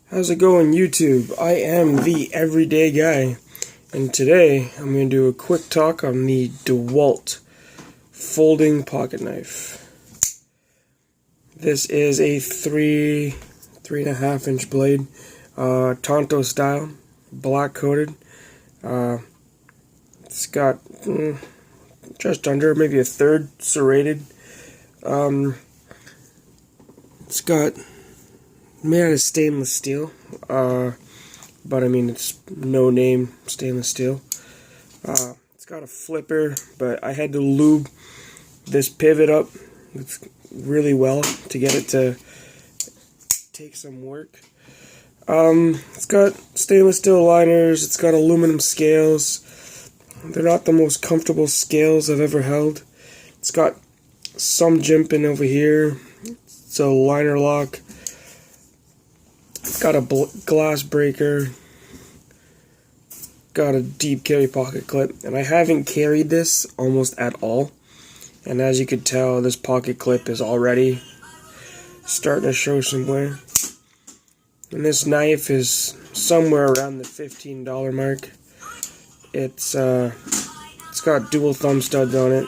How's it going, YouTube? I am the everyday guy, and today I'm going to do a quick talk on the DeWALT folding pocket knife. This is a 3.5 inch blade, Tonto style, black coated. It's got just under maybe a third serrated. It's got made out of stainless steel, but I mean it's no name stainless steel. It's got a flipper, but I had to lube this pivot up really well to get it to take some work. It's got stainless steel liners, it's got aluminum scales. They're not the most comfortable scales I've ever held. It's got some jimping over here. It's a liner lock. It's got a glass breaker. Got a deep carry pocket clip. And I haven't carried this almost at all. And as you could tell, this pocket clip is already starting to show some wear. And this knife is somewhere around the $15 mark. It's got dual thumb studs on it.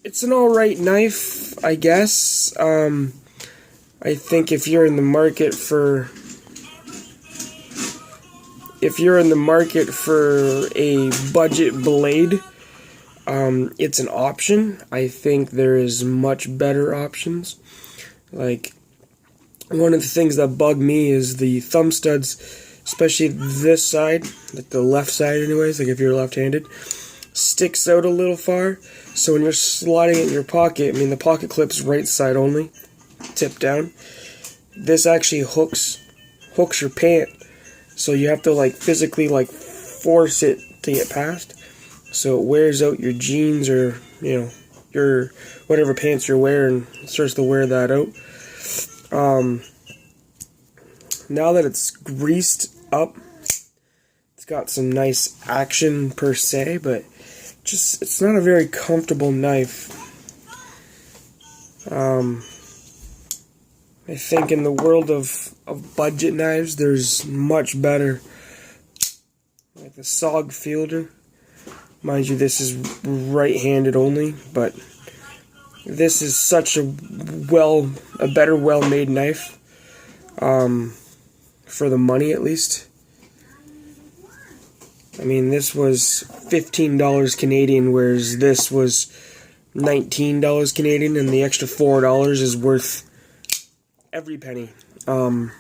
It's an alright knife, I guess. I think if you're in the market for a budget blade, it's an option. I think there is much better options. Like, one of the things that bug me is the thumb studs, especially this side, like the left side anyways, like if you're left-handed, sticks out a little far. So when you're sliding it in your pocket, I mean the pocket clip's right side only, tip down. This actually hooks your pant, so you have to like physically like force it to get past. So it wears out your jeans or your whatever pants you're wearing. It starts to wear that out. Now that it's greased up, it's got some nice action per se, but it's not a very comfortable knife. I think in the world of budget knives, there's much better. Like the SOG Fielder. Mind you, this is right-handed only, but this is such a better well-made knife. For the money, at least. I mean, this was $15 Canadian, whereas this was $19 Canadian, and the extra $4 is worth every penny. And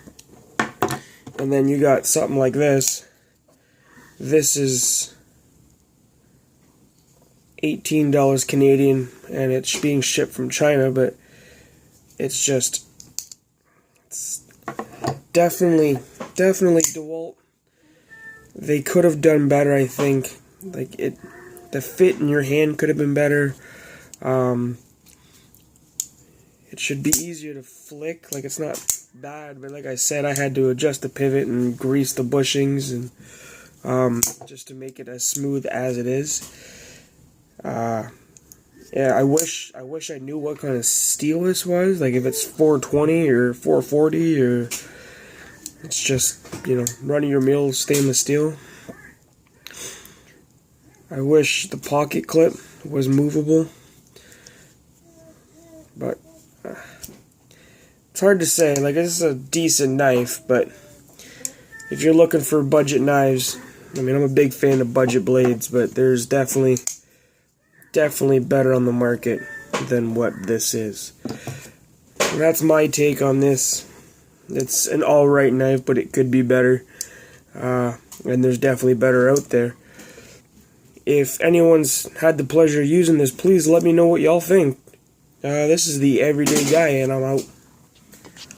then you got something like this. This is $18 Canadian, and it's being shipped from China, but it's definitely DeWALT. They could have done better, I think. Like the fit in your hand could have been better. It should be easier to flick. Like, it's not bad, but like I said, I had to adjust the pivot and grease the bushings and just to make it as smooth as it is. Yeah, I wish I knew what kind of steel this was. Like if it's 420 or 440 or it's just, run-of-your-mill stainless steel. I wish the pocket clip was movable, but it's hard to say. Like, this is a decent knife, but if you're looking for budget knives, I mean, I'm a big fan of budget blades, but there's definitely better on the market than what this is. And that's my take on this. It's an alright knife, but it could be better. And there's definitely better out there. If anyone's had the pleasure of using this, please let me know what y'all think. This is the everyday guy, and I'm out.